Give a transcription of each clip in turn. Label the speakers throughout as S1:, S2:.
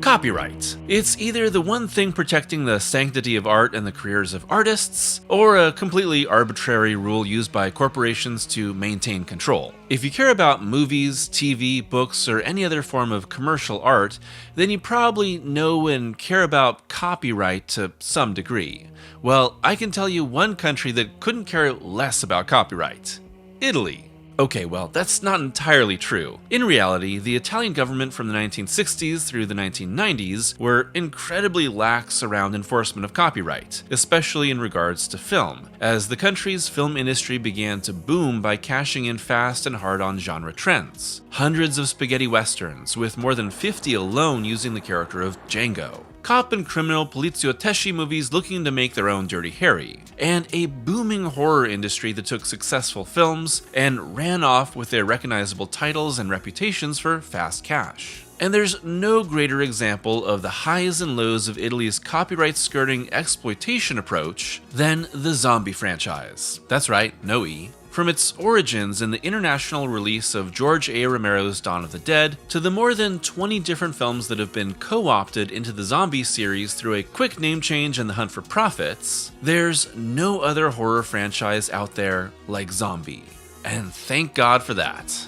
S1: Copyright. It's either the one thing protecting the sanctity of art and the careers of artists, or a completely arbitrary rule used by corporations to maintain control. If you care about movies, TV, books, or any other form of commercial art, then you probably know and care about copyright to some degree. Well, I can tell you one country that couldn't care less about copyright: Italy. Okay, well, that's not entirely true. In reality, the Italian government from the 1960s through the 1990s were incredibly lax around enforcement of copyright, especially in regards to film, as the country's film industry began to boom by cashing in fast and hard on genre trends. Hundreds of spaghetti westerns, with more than 50 alone using the character of Django. Cop and criminal poliziotteschi movies looking to make their own Dirty Harry, and a booming horror industry that took successful films and ran off with their recognizable titles and reputations for fast cash. And there's no greater example of the highs and lows of Italy's copyright-skirting exploitation approach than the Zombi franchise. That's right, no E. From its origins in the international release of George A. Romero's Dawn of the Dead, to the more than 20 different films that have been co-opted into the Zombie series through a quick name change and the hunt for profits, there's no other horror franchise out there like Zombi. And thank God for that.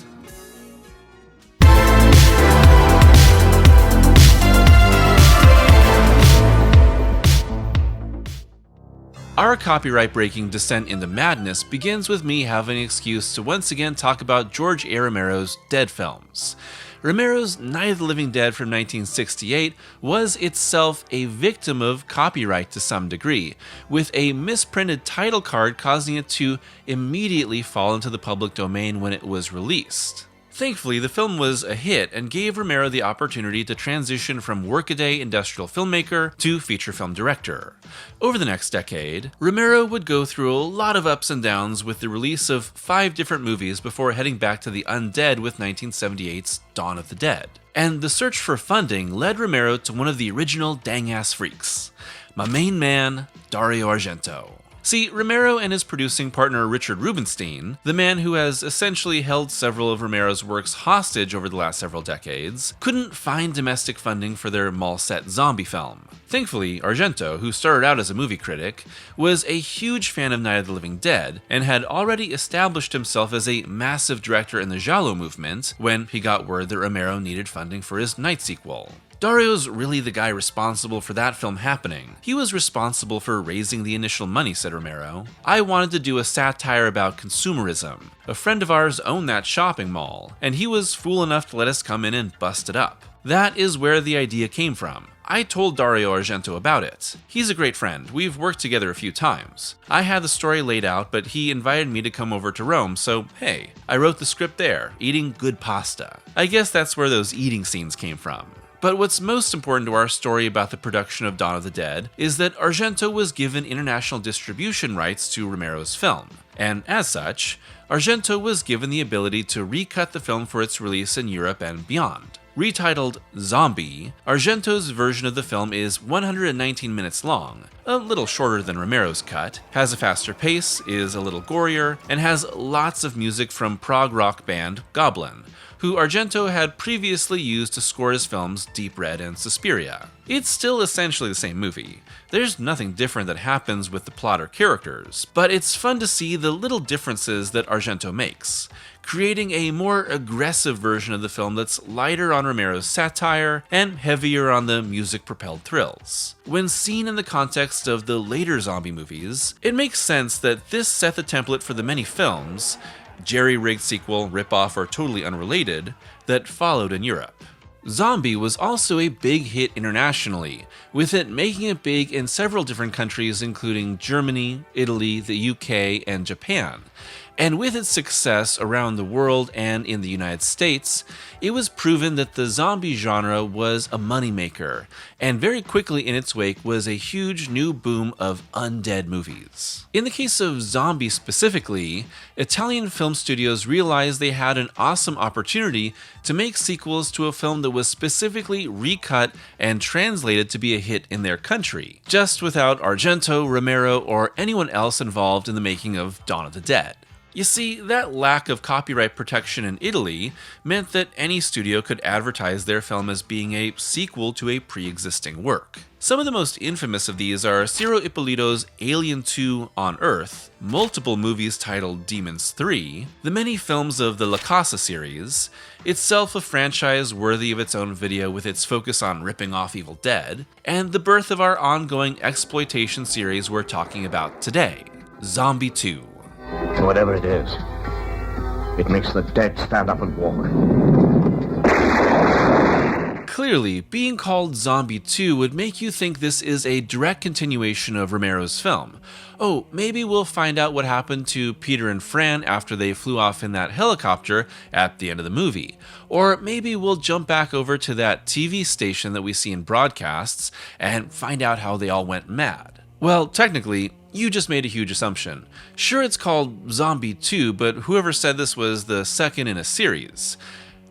S1: Our copyright-breaking descent into madness begins with me having an excuse to once again talk about George A. Romero's Dead films. Romero's Night of the Living Dead from 1968 was itself a victim of copyright to some degree, with a misprinted title card causing it to immediately fall into the public domain when it was released. Thankfully, the film was a hit and gave Romero the opportunity to transition from workaday industrial filmmaker to feature film director. Over the next decade, Romero would go through a lot of ups and downs with the release of 5 different movies before heading back to the undead with 1978's Dawn of the Dead. And the search for funding led Romero to one of the original dang-ass freaks, my main man, Dario Argento. See, Romero and his producing partner Richard Rubinstein, the man who has essentially held several of Romero's works hostage over the last several decades, couldn't find domestic funding for their mall-set zombie film. Thankfully, Argento, who started out as a movie critic, was a huge fan of Night of the Living Dead and had already established himself as a massive director in the giallo movement when he got word that Romero needed funding for his Night sequel. Dario's really the guy responsible for that film happening. He was responsible for raising the initial money, said Romero. I wanted to do a satire about consumerism. A friend of ours owned that shopping mall, and he was fool enough to let us come in and bust it up. That is where the idea came from. I told Dario Argento about it. He's a great friend. We've worked together a few times. I had the story laid out, but he invited me to come over to Rome, so hey, I wrote the script there, eating good pasta. I guess that's where those eating scenes came from. But what's most important to our story about the production of Dawn of the Dead is that Argento was given international distribution rights to Romero's film, and as such, Argento was given the ability to recut the film for its release in Europe and beyond. Retitled Zombie, Argento's version of the film is 119 minutes long, a little shorter than Romero's cut, has a faster pace, is a little gorier, and has lots of music from prog rock band Goblin, who Argento had previously used to score his films Deep Red and Suspiria. It's still essentially the same movie. There's nothing different that happens with the plot or characters, but it's fun to see the little differences that Argento makes, creating a more aggressive version of the film that's lighter on Romero's satire and heavier on the music-propelled thrills. When seen in the context of the later zombie movies, it makes sense that this set the template for the many films, jerry-rigged sequel, ripoff, or totally unrelated, that followed in Europe. Zombie was also a big hit internationally, with it making it big in several different countries including Germany, Italy, the UK, and Japan. And with its success around the world and in the United States, it was proven that the zombie genre was a moneymaker, and very quickly in its wake was a huge new boom of undead movies. In the case of Zombie specifically, Italian film studios realized they had an awesome opportunity to make sequels to a film that was specifically recut and translated to be a hit in their country, just without Argento, Romero, or anyone else involved in the making of Dawn of the Dead. You see, that lack of copyright protection in Italy meant that any studio could advertise their film as being a sequel to a pre-existing work. Some of the most infamous of these are Ciro Ippolito's Alien 2 on Earth, multiple movies titled Demons 3, the many films of the La Casa series, itself a franchise worthy of its own video with its focus on ripping off Evil Dead, and the birth of our ongoing exploitation series we're talking about today, Zombie 2.
S2: Whatever it is, it makes the dead stand up and walk.
S1: Clearly, being called Zombie 2 would make you think this is a direct continuation of Romero's film. Oh, maybe we'll find out what happened to Peter and Fran after they flew off in that helicopter at the end of the movie. Or maybe we'll jump back over to that TV station that we see in broadcasts and find out how they all went mad. Well, technically, you just made a huge assumption. Sure, it's called Zombie 2, but whoever said this was the second in a series.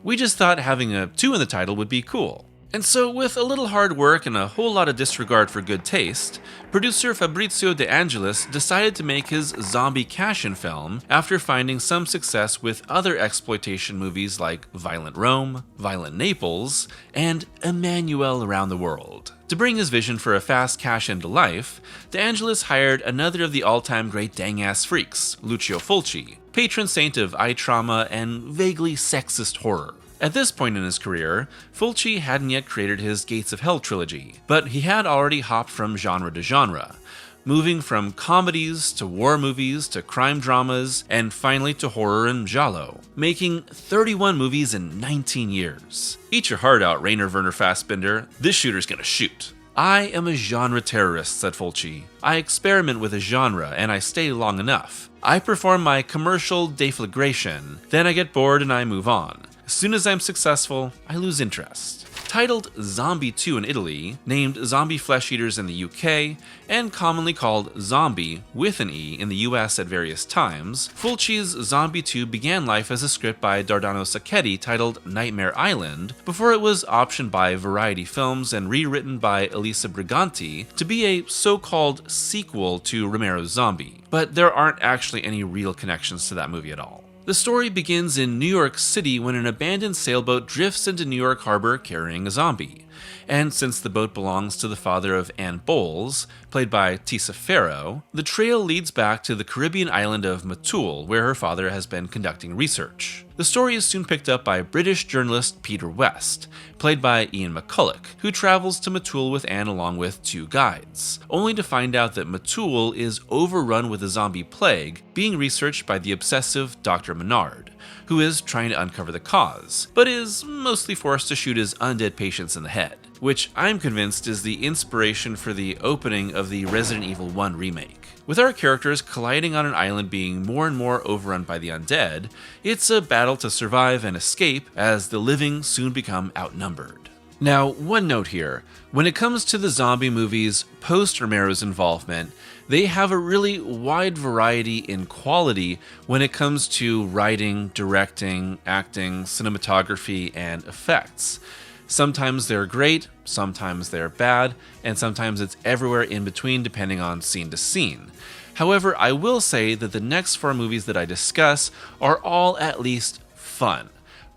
S1: We just thought having a 2 in the title would be cool. And so, with a little hard work and a whole lot of disregard for good taste, producer Fabrizio De Angelis decided to make his zombie cash-in film after finding some success with other exploitation movies like Violent Rome, Violent Naples, and Emmanuel Around the World. To bring his vision for a fast cash-in to life, De Angelis hired another of the all-time great dang-ass freaks, Lucio Fulci, patron saint of eye trauma and vaguely sexist horror. At this point in his career, Fulci hadn't yet created his Gates of Hell trilogy, but he had already hopped from genre to genre, moving from comedies to war movies to crime dramas, and finally to horror and giallo, making 31 movies in 19 years. Eat your heart out, Rainer Werner Fassbinder. This shooter's gonna shoot. I am a genre terrorist, said Fulci. I experiment with a genre, and I stay long enough. I perform my commercial deflagration, then I get bored and I move on. As soon as I'm successful, I lose interest. Titled Zombie 2 in Italy, named Zombie Flesh Eaters in the UK, and commonly called Zombie with an E in the US at various times, Fulci's Zombie 2 began life as a script by Dardano Sacchetti titled Nightmare Island, before it was optioned by Variety Films and rewritten by Elisa Briganti to be a so-called sequel to Romero's Zombie. But there aren't actually any real connections to that movie at all. The story begins in New York City when an abandoned sailboat drifts into New York Harbor carrying a zombie. And since the boat belongs to the father of Anne Bowles, played by Tisa Farrow, the trail leads back to the Caribbean island of Motul, where her father has been conducting research. The story is soon picked up by British journalist Peter West, played by Ian McCulloch, who travels to Motul with Anne along with 2 guides, only to find out that Motul is overrun with a zombie plague being researched by the obsessive Dr. Menard, who is trying to uncover the cause, but is mostly forced to shoot his undead patients in the head, which I'm convinced is the inspiration for the opening of the Resident Evil 1 remake. With our characters colliding on an island being more and more overrun by the undead, it's a battle to survive and escape as the living soon become outnumbered. Now, one note here. When it comes to the zombie movies post Romero's involvement, they have a really wide variety in quality when it comes to writing, directing, acting, cinematography, and effects. Sometimes they're great, sometimes they're bad, and sometimes it's everywhere in between depending on scene to scene. However, I will say that the next 4 movies that I discuss are all at least fun.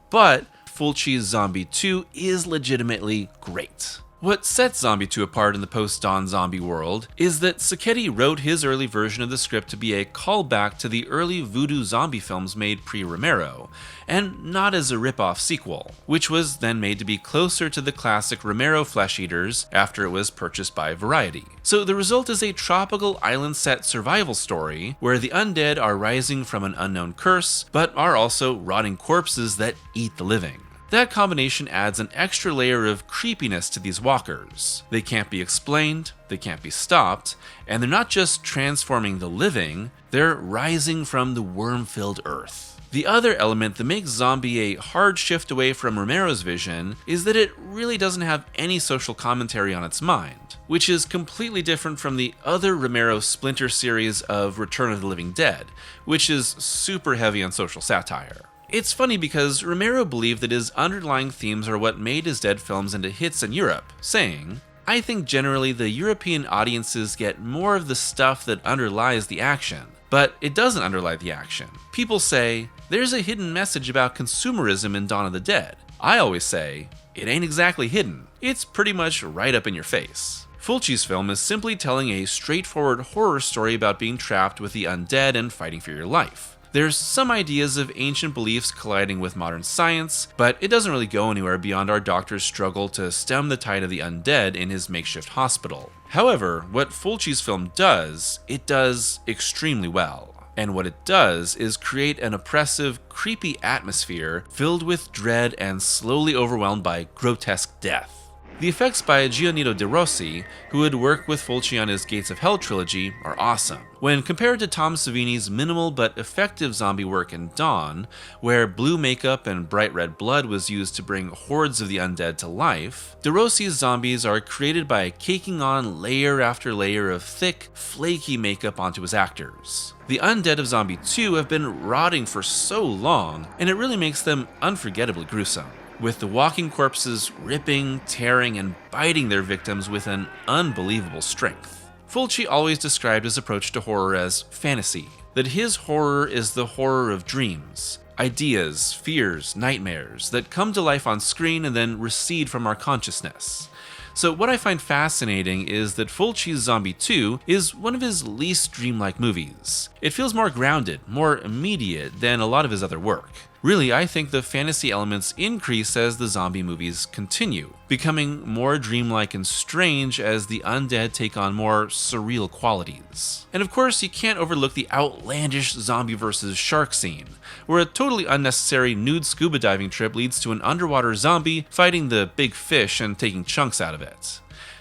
S1: But Fulci's Zombie 2 is legitimately great. What sets Zombie 2 apart in the post-Dawn zombie world is that Sacchetti wrote his early version of the script to be a callback to the early voodoo zombie films made pre-Romero, and not as a rip-off sequel, which was then made to be closer to the classic Romero Flesh Eaters after it was purchased by Variety. So the result is a tropical island-set survival story where the undead are rising from an unknown curse, but are also rotting corpses that eat the living. That combination adds an extra layer of creepiness to these walkers. They can't be explained, they can't be stopped, and they're not just transforming the living, they're rising from the worm-filled earth. The other element that makes Zombie a hard shift away from Romero's vision is that it really doesn't have any social commentary on its mind, which is completely different from the other Romero splinter series of Return of the Living Dead, which is super heavy on social satire. It's funny because Romero believed that his underlying themes are what made his Dead films into hits in Europe, saying, "I think generally the European audiences get more of the stuff that underlies the action. but it doesn't underlie the action. People say, there's a hidden message about consumerism in Dawn of the Dead. I always say, it ain't exactly hidden. It's pretty much right up in your face. Fulci's film is simply telling a straightforward horror story about being trapped with the undead and fighting for your life. There's some ideas of ancient beliefs colliding with modern science, but it doesn't really go anywhere beyond our doctor's struggle to stem the tide of the undead in his makeshift hospital. However, what Fulci's film does, it does extremely well. And what it does is create an oppressive, creepy atmosphere filled with dread and slowly overwhelmed by grotesque death. The effects by Giannino De Rossi, who had worked with Fulci on his Gates of Hell trilogy, are awesome. When compared to Tom Savini's minimal but effective zombie work in Dawn, where blue makeup and bright red blood was used to bring hordes of the undead to life, De Rossi's zombies are created by caking on layer after layer of thick, flaky makeup onto his actors. The undead of Zombie 2 have been rotting for so long, and it really makes them unforgettably gruesome, with the walking corpses ripping, tearing, and biting their victims with an unbelievable strength. Fulci always described his approach to horror as fantasy, that his horror is the horror of dreams, ideas, fears, nightmares that come to life on screen and then recede from our consciousness. So what I find fascinating is that Fulci's Zombie 2 is one of his least dreamlike movies. It feels more grounded, more immediate than a lot of his other work. Really, I think the fantasy elements increase as the zombie movies continue, becoming more dreamlike and strange as the undead take on more surreal qualities. And of course, you can't overlook the outlandish zombie versus shark scene, where a totally unnecessary nude scuba diving trip leads to an underwater zombie fighting the big fish and taking chunks out of it.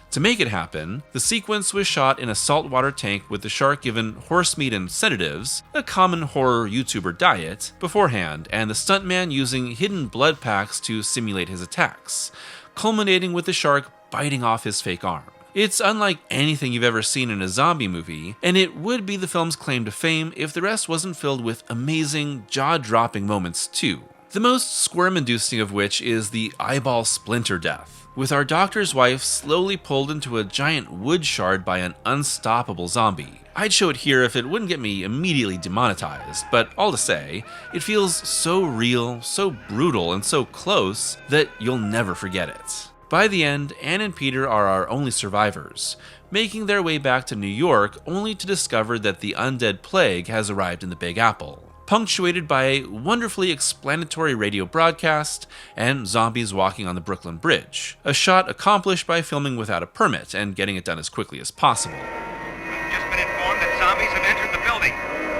S1: To make it happen, the sequence was shot in a saltwater tank with the shark given horse meat and sedatives, a common horror YouTuber diet, beforehand, and the stuntman using hidden blood packs to simulate his attacks, culminating with the shark biting off his fake arm. It's unlike anything you've ever seen in a zombie movie, and it would be the film's claim to fame if the rest wasn't filled with amazing, jaw-dropping moments too. The most squirm-inducing of which is the eyeball splinter death, with our doctor's wife slowly pulled into a giant wood shard by an unstoppable zombie. I'd show it here if it wouldn't get me immediately demonetized, but all to say, it feels so real, so brutal, and so close that you'll never forget it. By the end, Anne and Peter are our only survivors, making their way back to New York only to discover that the undead plague has arrived in the Big Apple, punctuated by a wonderfully explanatory radio broadcast and zombies walking on the Brooklyn Bridge, a shot accomplished by filming without a permit and getting it done as quickly as possible.
S3: We've just been informed that zombies have entered the building.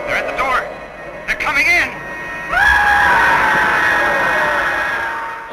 S3: They're at the door. They're coming in!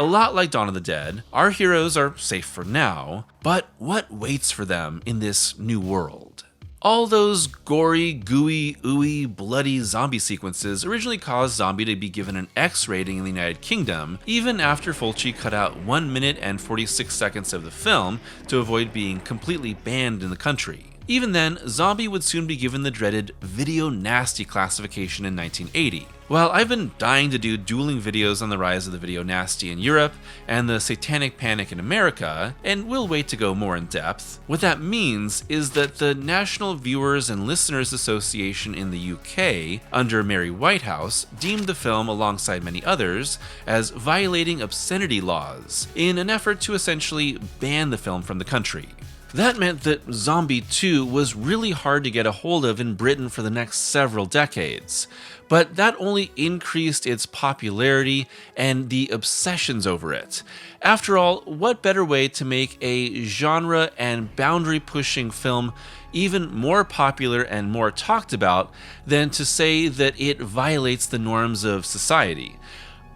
S1: A lot like Dawn of the Dead, our heroes are safe for now, but what waits for them in this new world? All those gory, gooey, ooey, bloody zombie sequences originally caused Zombie to be given an X rating in the United Kingdom, even after Fulci cut out 1 minute and 46 seconds of the film to avoid being completely banned in the country. Even then, Zombie would soon be given the dreaded Video Nasty classification in 1980. While I've been dying to do dueling videos on the rise of the Video Nasty in Europe and the Satanic Panic in America, and will wait to go more in depth, what that means is that the National Viewers and Listeners Association in the UK, under Mary Whitehouse, deemed the film, alongside many others, as violating obscenity laws, in an effort to essentially ban the film from the country. That meant that Zombie 2 was really hard to get a hold of in Britain for the next several decades, but that only increased its popularity and the obsessions over it. After all, what better way to make a genre and boundary-pushing film even more popular and more talked about than to say that it violates the norms of society?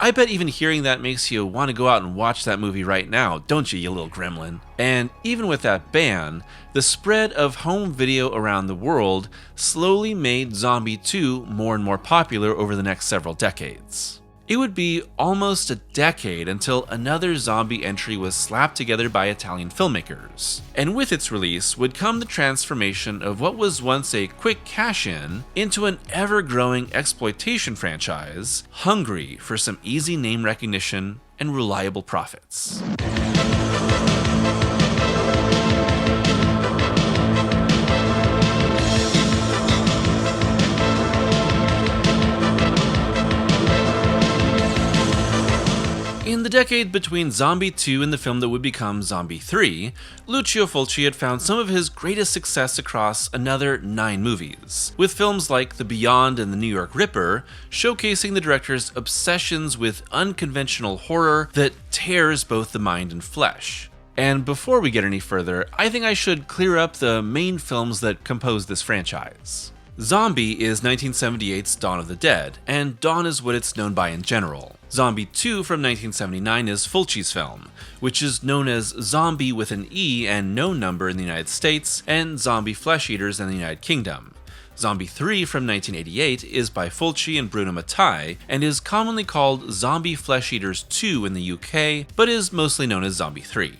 S1: I bet even hearing that makes you want to go out and watch that movie right now, don't you, you little gremlin? And even with that ban, the spread of home video around the world slowly made Zombie 2 more and more popular over the next several decades. It would be almost a decade until another zombie entry was slapped together by Italian filmmakers. And with its release would come the transformation of what was once a quick cash-in into an ever-growing exploitation franchise, hungry for some easy name recognition and reliable profits. decade between Zombie 2 and the film that would become Zombie 3, Lucio Fulci had found some of his greatest success across another 9 movies, with films like The Beyond and The New York Ripper showcasing the director's obsessions with unconventional horror that tears both the mind and flesh. And before we get any further, I think I should clear up the main films that compose this franchise. Zombie is 1978's Dawn of the Dead, and Dawn is what it's known by in general. Zombie 2 from 1979 is Fulci's film, which is known as Zombie with an E and no number in the United States, and Zombie Flesh Eaters in the United Kingdom. Zombie 3 from 1988 is by Fulci and Bruno Mattei, and is commonly called Zombie Flesh Eaters 2 in the UK, but is mostly known as Zombie 3.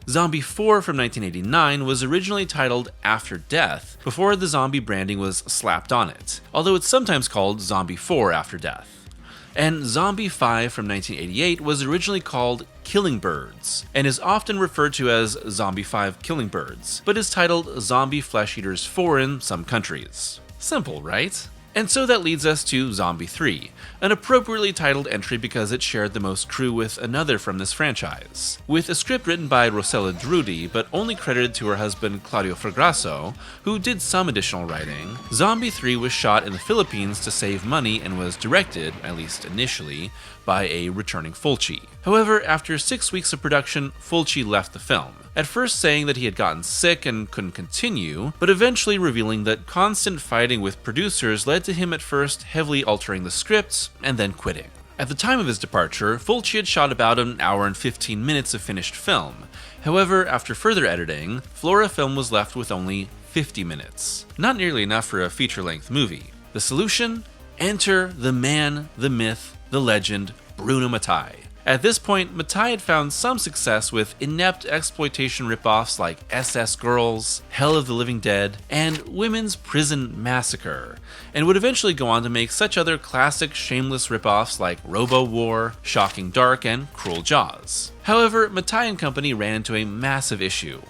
S1: Zombie 4 from 1989 was originally titled After Death before the zombie branding was slapped on it, although it's sometimes called Zombie 4 After Death. And Zombie 5 from 1988 was originally called Killing Birds, and is often referred to as Zombie 5 Killing Birds, but is titled Zombie Flesh Eaters 4 in some countries. Simple, right? And so that leads us to Zombie 3, an appropriately titled entry because it shared the most crew with another from this franchise. With a script written by Rossella Drudi, but only credited to her husband Claudio Fragrasso, who did some additional writing, Zombie 3 was shot in the Philippines to save money and was directed, at least initially, by a returning Fulci. However, after 6 weeks of production, Fulci left the film, at first saying that he had gotten sick and couldn't continue, but eventually revealing that constant fighting with producers led to him at first heavily altering the script and then quitting. At the time of his departure, Fulci had shot about an hour and 15 minutes of finished film. However, after further editing, Flora Film was left with only 50 minutes. Not nearly enough for a feature-length movie. The solution? Enter the man, the myth, the legend, Bruno Mattei. At this point, Mattei had found some success with inept exploitation ripoffs like SS Girls, Hell of the Living Dead, and Women's Prison Massacre, and would eventually go on to make such other classic shameless ripoffs like Robo War, Shocking Dark, and Cruel Jaws. However, Mattei and company ran into a massive issue.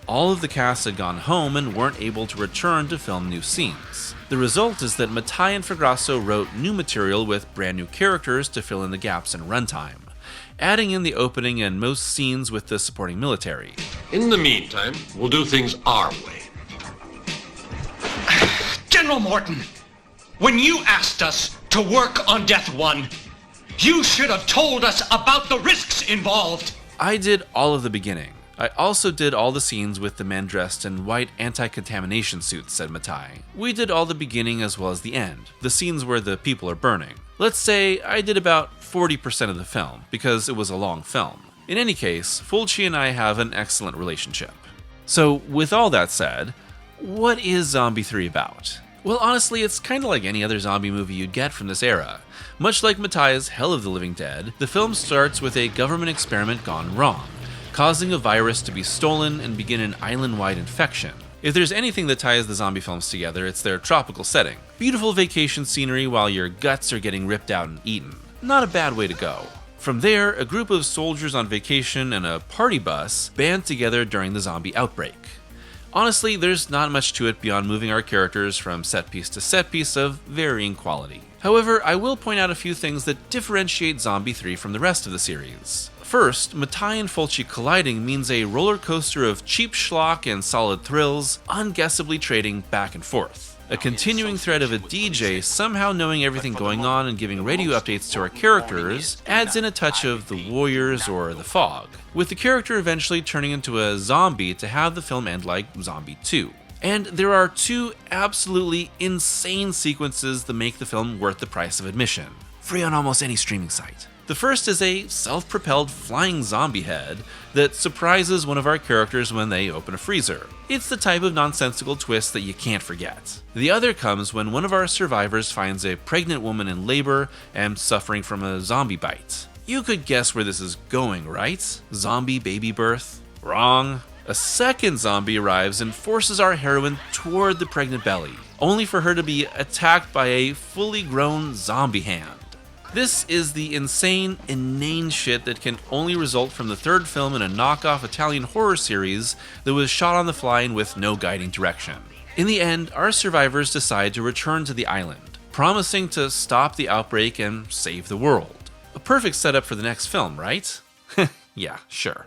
S1: All of the cast had gone home and weren't able to return to film new scenes. The result is that Mattei and Fragrasso wrote new material with brand new characters to fill in the gaps in runtime, adding in the opening and most scenes with the supporting military.
S4: In the meantime, we'll do things our way.
S5: General Morton, when you asked us to work on Death 1, you should have told us about the risks involved.
S1: I did all of the beginning. I also did all the scenes with the men dressed in white anti-contamination suits, said Mattei. We did all the beginning as well as the end, the scenes where the people are burning. Let's say I did about 40% of the film, because it was a long film. In any case, Fulci and I have an excellent relationship. So, with all that said, what is Zombie 3 about? Well, honestly, it's kinda like any other zombie movie you'd get from this era. Much like Mattei's Hell of the Living Dead, the film starts with a government experiment gone wrong, causing a virus to be stolen and begin an island-wide infection. If there's anything that ties the zombie films together, it's their tropical setting. Beautiful vacation scenery while your guts are getting ripped out and eaten. Not a bad way to go. From there, a group of soldiers on vacation and a party bus band together during the zombie outbreak. Honestly, there's not much to it beyond moving our characters from set piece to set piece of varying quality. However, I will point out a few things that differentiate Zombie 3 from the rest of the series. First, Mattei and Fulci colliding means a roller coaster of cheap schlock and solid thrills, unguessably trading back and forth. A continuing thread of a DJ somehow knowing everything going on and giving radio updates to our characters adds in a touch of The Warriors or The Fog, with the character eventually turning into a zombie to have the film end like Zombie 2. And there are 2 absolutely insane sequences that make the film worth the price of admission, free on almost any streaming site. The first is a self-propelled flying zombie head that surprises one of our characters when they open a freezer. It's the type of nonsensical twist that you can't forget. The other comes when one of our survivors finds a pregnant woman in labor and suffering from a zombie bite. You could guess where this is going, right? Zombie baby birth? Wrong. A second zombie arrives and forces our heroine toward the pregnant belly, only for her to be attacked by a fully grown zombie hand. This is the insane, inane shit that can only result from the third film in a knockoff Italian horror series that was shot on the fly and with no guiding direction. In the end, our survivors decide to return to the island, promising to stop the outbreak and save the world. A perfect setup for the next film, right? Yeah, sure.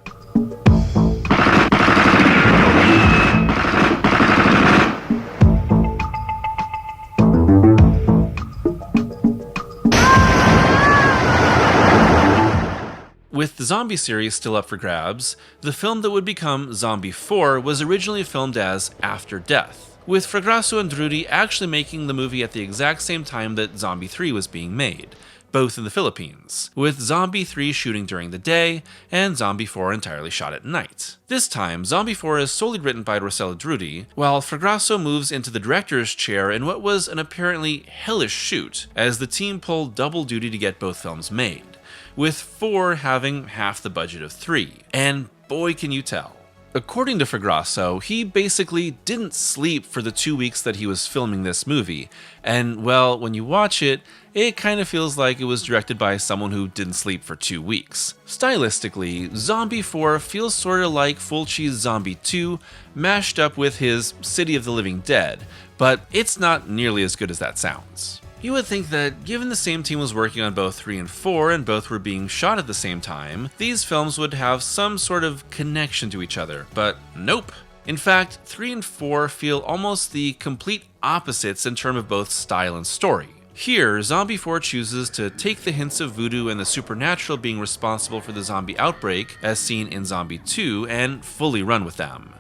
S1: With the Zombie series still up for grabs, the film that would become Zombie 4 was originally filmed as After Death, with Fragrasso and Drudy actually making the movie at the exact same time that Zombie 3 was being made, both in the Philippines, with Zombie 3 shooting during the day and Zombie 4 entirely shot at night. This time, Zombie 4 is solely written by Rossella Drudy, while Fragrasso moves into the director's chair in what was an apparently hellish shoot, as the team pulled double duty to get both films made, with 4 having half the budget of 3, and boy can you tell. According to Fragrasso, he basically didn't sleep for the 2 weeks that he was filming this movie, and well, when you watch it, it kind of feels like it was directed by someone who didn't sleep for 2 weeks. Stylistically, Zombie 4 feels sort of like Fulci's Zombie 2 mashed up with his City of the Living Dead, but it's not nearly as good as that sounds. You would think that given the same team was working on both 3 and 4 and both were being shot at the same time, these films would have some sort of connection to each other, but nope. In fact, 3 and 4 feel almost the complete opposites in terms of both style and story. Here, Zombie 4 chooses to take the hints of voodoo and the supernatural being responsible for the zombie outbreak, as seen in Zombie 2, and fully run with them.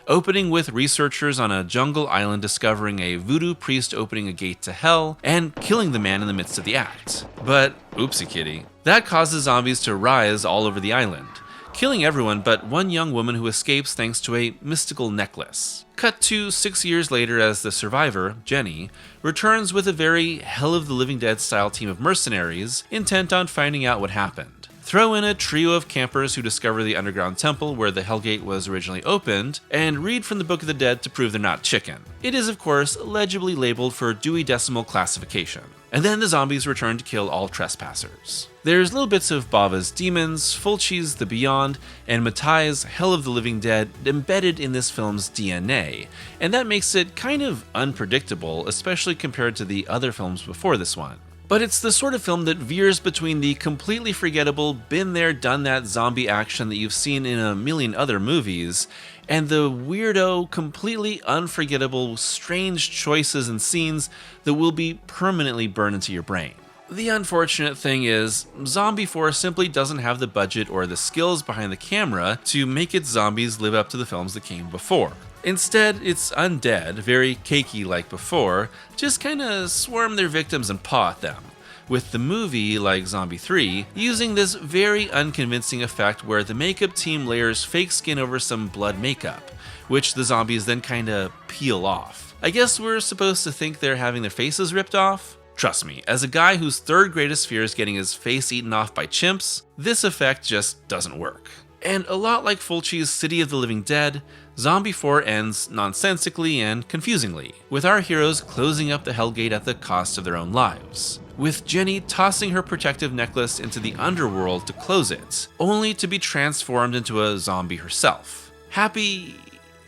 S1: Opening with researchers on a jungle island discovering a voodoo priest opening a gate to hell and killing the man in the midst of the act. But, oopsie kitty, that causes zombies to rise all over the island, killing everyone but one young woman who escapes thanks to a mystical necklace. Cut to 6 years later as the survivor, Jenny, returns with a very Hell of the Living Dead style team of mercenaries intent on finding out what happened. Throw in a trio of campers who discover the underground temple where the Hellgate was originally opened, and read from the Book of the Dead to prove they're not chicken. It is, of course, legibly labeled for Dewey Decimal Classification. And then the zombies return to kill all trespassers. There's little bits of Bava's Demons, Fulci's The Beyond, and Matai's Hell of the Living Dead embedded in this film's DNA, and that makes it kind of unpredictable, especially compared to the other films before this one. But it's the sort of film that veers between the completely forgettable, been there, done that zombie action that you've seen in a million other movies, and the weirdo, completely unforgettable, strange choices and scenes that will be permanently burned into your brain. The unfortunate thing is, Zombie 4 simply doesn't have the budget or the skills behind the camera to make its zombies live up to the films that came before. Instead, it's undead, very cakey like before, just kinda swarm their victims and paw at them, with the movie, like Zombie 3, using this very unconvincing effect where the makeup team layers fake skin over some blood makeup, which the zombies then kinda peel off. I guess we're supposed to think they're having their faces ripped off? Trust me, as a guy whose third greatest fear is getting his face eaten off by chimps, this effect just doesn't work. And a lot like Fulci's City of the Living Dead, Zombie 4 ends nonsensically and confusingly, with our heroes closing up the Hellgate at the cost of their own lives, with Jenny tossing her protective necklace into the underworld to close it, only to be transformed into a zombie herself. Happy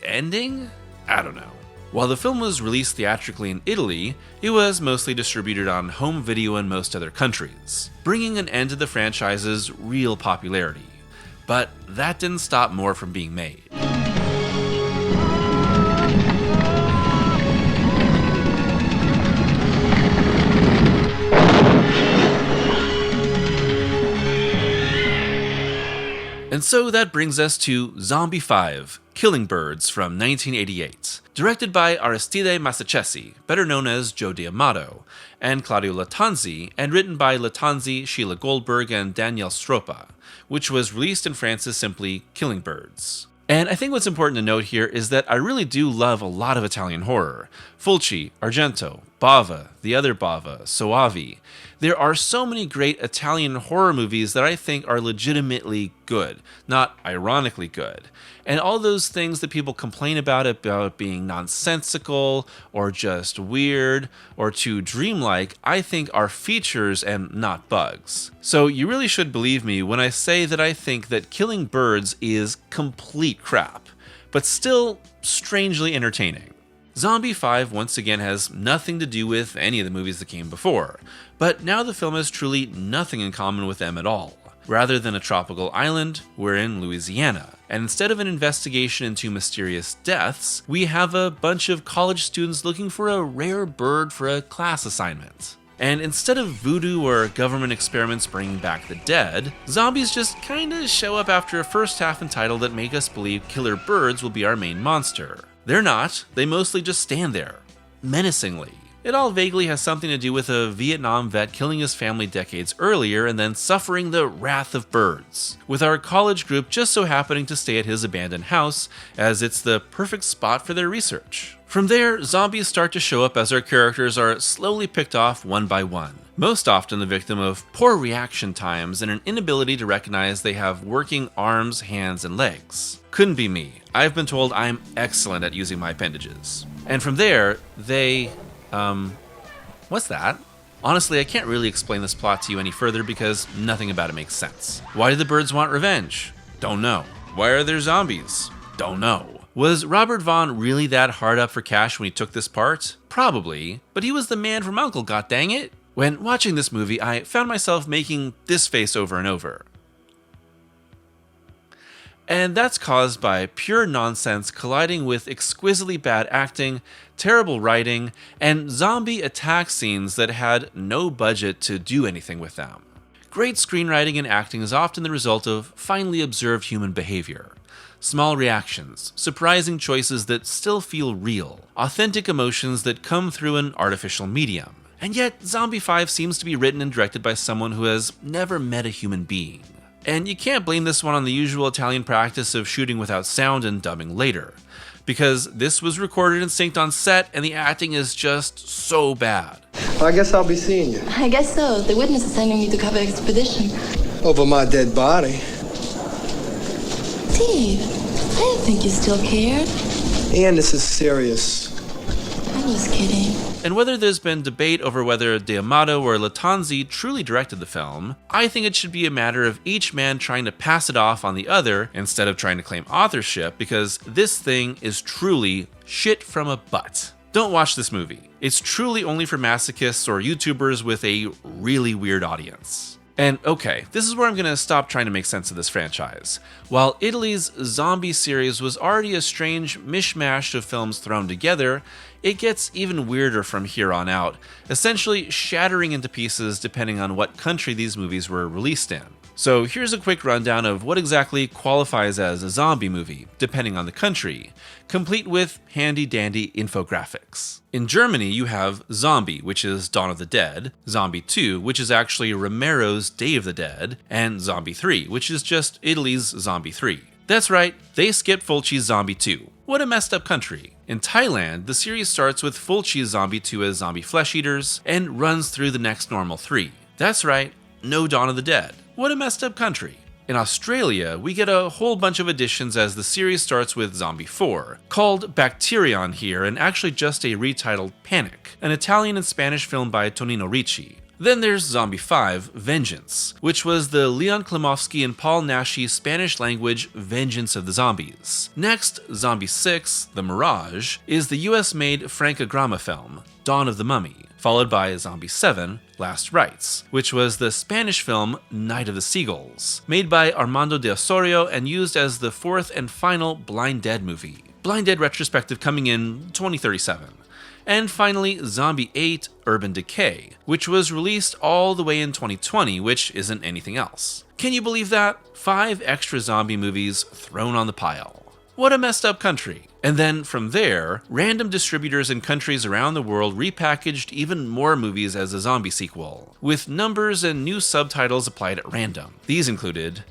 S1: ending? I don't know. While the film was released theatrically in Italy, it was mostly distributed on home video in most other countries, bringing an end to the franchise's real popularity. But that didn't stop more from being made. And so that brings us to Zombie 5, Killing Birds from 1988, directed by Aristide Massachesi, better known as Joe D'Amato, and Claudio Lattanzi, and written by Lattanzi, Sheila Goldberg, and Danielle Stroppa, which was released in France as simply Killing Birds. And I think what's important to note here is that I really do love a lot of Italian horror. Fulci, Argento, Bava, the other Bava, Soavi. There are so many great Italian horror movies that I think are legitimately good, not ironically good. And all those things that people complain about being nonsensical, or just weird, or too dreamlike, I think are features and not bugs. So you really should believe me when I say that I think that Killing Birds is complete crap, but still strangely entertaining. Zombie 5 once again has nothing to do with any of the movies that came before, but now the film has truly nothing in common with them at all. Rather than a tropical island, we're in Louisiana, and instead of an investigation into mysterious deaths, we have a bunch of college students looking for a rare bird for a class assignment. And instead of voodoo or government experiments bringing back the dead, zombies just kinda show up after a first half entitled that make us believe killer birds will be our main monster. They're not, they mostly just stand there, menacingly. It all vaguely has something to do with a Vietnam vet killing his family decades earlier and then suffering the wrath of birds, with our college group just so happening to stay at his abandoned house, as it's the perfect spot for their research. From there, zombies start to show up as our characters are slowly picked off one by one, most often the victim of poor reaction times and an inability to recognize they have working arms, hands, and legs. Couldn't be me. I've been told I'm excellent at using my appendages. And from there, what's that? Honestly, I can't really explain this plot to you any further because nothing about it makes sense. Why do the birds want revenge? Don't know. Why are there zombies? Don't know. Was Robert Vaughn really that hard up for cash when he took this part? Probably, but he was the man from U.N.C.L.E., goddanggit. When watching this movie, I found myself making this face over and over. And that's caused by pure nonsense colliding with exquisitely bad acting, terrible writing, and zombie attack scenes that had no budget to do anything with them. Great screenwriting and acting is often the result of finely observed human behavior. Small reactions, surprising choices that still feel real, authentic emotions that come through an artificial medium. And yet, Zombie 5 seems to be written and directed by someone who has never met a human being. And you can't blame this one on the usual Italian practice of shooting without sound and dubbing later, because this was recorded and synced on set and the acting is just so bad.
S6: I guess I'll be seeing you.
S7: I guess so. The witness is sending me to cover expedition.
S6: Over my dead body.
S7: Steve, I didn't think you still cared.
S6: And this is serious.
S7: I was kidding.
S1: And whether there's been debate over whether D'Amato or Lattanzi truly directed the film, I think it should be a matter of each man trying to pass it off on the other instead of trying to claim authorship, because this thing is truly shit from a butt. Don't watch this movie. It's truly only for masochists or YouTubers with a really weird audience. And okay, this is where I'm going to stop trying to make sense of this franchise. While Italy's Zombie series was already a strange mishmash of films thrown together, it gets even weirder from here on out, essentially shattering into pieces depending on what country these movies were released in. So here's a quick rundown of what exactly qualifies as a zombie movie, depending on the country, complete with handy-dandy infographics. In Germany, you have Zombie, which is Dawn of the Dead, Zombie 2, which is actually Romero's Day of the Dead, and Zombie 3, which is just Italy's Zombie 3. That's right, they skipped Fulci's Zombie 2. What a messed up country. In Thailand, the series starts with Fulci's Zombie 2 as zombie flesh eaters, and runs through the next normal 3. That's right, no Dawn of the Dead. What a messed up country. In Australia, we get a whole bunch of additions as the series starts with Zombie 4, called Bacterion here and actually just a retitled Panic, an Italian and Spanish film by Tonino Ricci. Then there's Zombie 5, Vengeance, which was the Leon Klimovsky and Paul Naschy Spanish language Vengeance of the Zombies. Next, Zombie 6, The Mirage, is the US-made Frank Agrama film, Dawn of the Mummy, followed by Zombie 7, Last Rites, which was the Spanish film Night of the Seagulls, made by Armando de Osorio and used as the fourth and final Blind Dead movie. Blind Dead Retrospective coming in 2037. And finally, Zombie 8, Urban Decay, which was released all the way in 2020, which isn't anything else. Can you believe that? 5 extra zombie movies thrown on the pile. What a messed up country. And then from there, random distributors in countries around the world repackaged even more movies as a zombie sequel, with numbers and new subtitles applied at random. These included...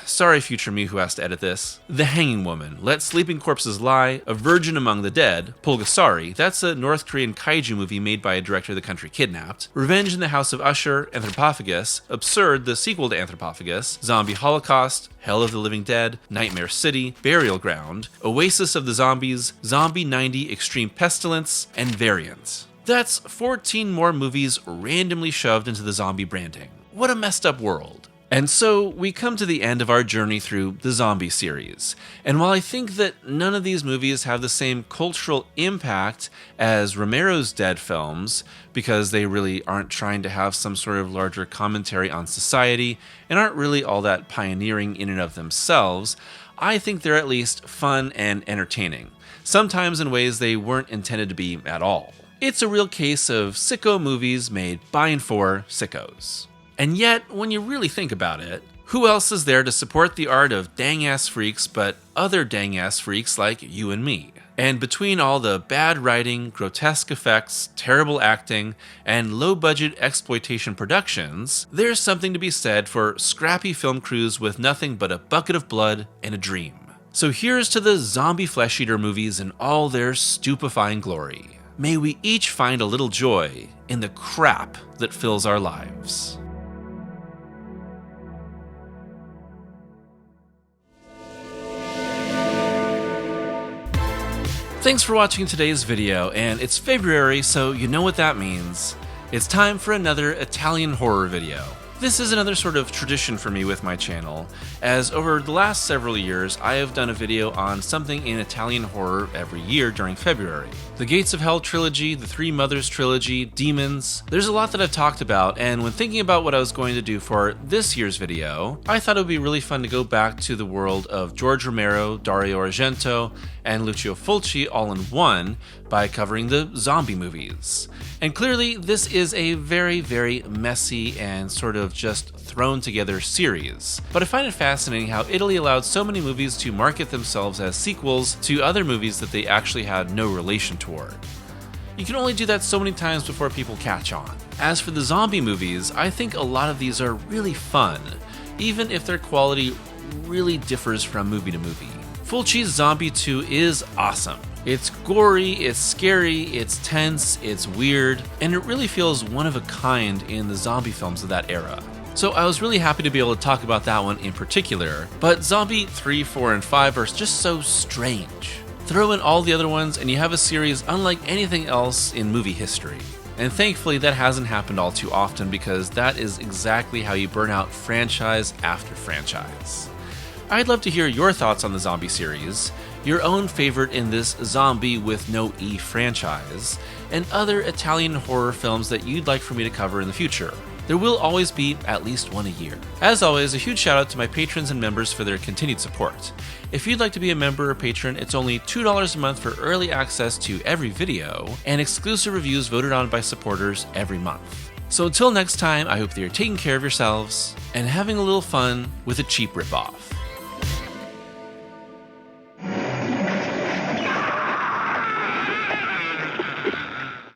S1: sorry future me who has to edit this. The Hanging Woman, Let Sleeping Corpses Lie, A Virgin Among the Dead, Pulgasari, that's a North Korean kaiju movie made by a director the country kidnapped, Revenge in the House of Usher, Anthropophagus, Absurd, the sequel to Anthropophagus, Zombie Holocaust, Hell of the Living Dead, Nightmare City, Burial Ground, Oasis of the Zombies, Zombie 90 Extreme Pestilence, and Variant. That's 14 more movies randomly shoved into the zombie branding. What a messed up world. And so we come to the end of our journey through the Zombie series. And while I think that none of these movies have the same cultural impact as Romero's Dead films, because they really aren't trying to have some sort of larger commentary on society and aren't really all that pioneering in and of themselves, I think they're at least fun and entertaining, sometimes in ways they weren't intended to be at all. It's a real case of sicko movies made by and for sickos. And yet, when you really think about it, who else is there to support the art of dang-ass freaks but other dang-ass freaks like you and me? And between all the bad writing, grotesque effects, terrible acting, and low-budget exploitation productions, there's something to be said for scrappy film crews with nothing but a bucket of blood and a dream. So here's to the zombie flesh-eater movies in all their stupefying glory. May we each find a little joy in the crap that fills our lives. Thanks for watching today's video, and it's February, so you know what that means. It's time for another Italian horror video. This is another sort of tradition for me with my channel, as over the last several years I have done a video on something in Italian horror every year during February. The Gates of Hell trilogy, the Three Mothers trilogy, Demons. There's a lot that I've talked about, and when thinking about what I was going to do for this year's video, I thought it would be really fun to go back to the world of George Romero, Dario Argento, and Lucio Fulci all in one by covering the zombie movies. And clearly, this is a very, very messy and sort of just thrown together series. But I find it fascinating how Italy allowed so many movies to market themselves as sequels to other movies that they actually had no relation toward. You can only do that so many times before people catch on. As for the zombie movies, I think a lot of these are really fun, even if their quality really differs from movie to movie. Fulci's Zombie 2 is awesome. It's gory, it's scary, it's tense, it's weird, and it really feels one of a kind in the zombie films of that era. So I was really happy to be able to talk about that one in particular, but Zombie 3, 4, and 5 are just so strange. Throw in all the other ones and you have a series unlike anything else in movie history. And thankfully that hasn't happened all too often, because that is exactly how you burn out franchise after franchise. I'd love to hear your thoughts on the Zombie series, your own favorite in this Zombie with no E franchise, and other Italian horror films that you'd like for me to cover in the future. There will always be at least one a year. As always, a huge shout out to my patrons and members for their continued support. If you'd like to be a member or patron, it's only $2 a month for early access to every video, and exclusive reviews voted on by supporters every month. So until next time, I hope that you're taking care of yourselves, and having a little fun with a cheap ripoff.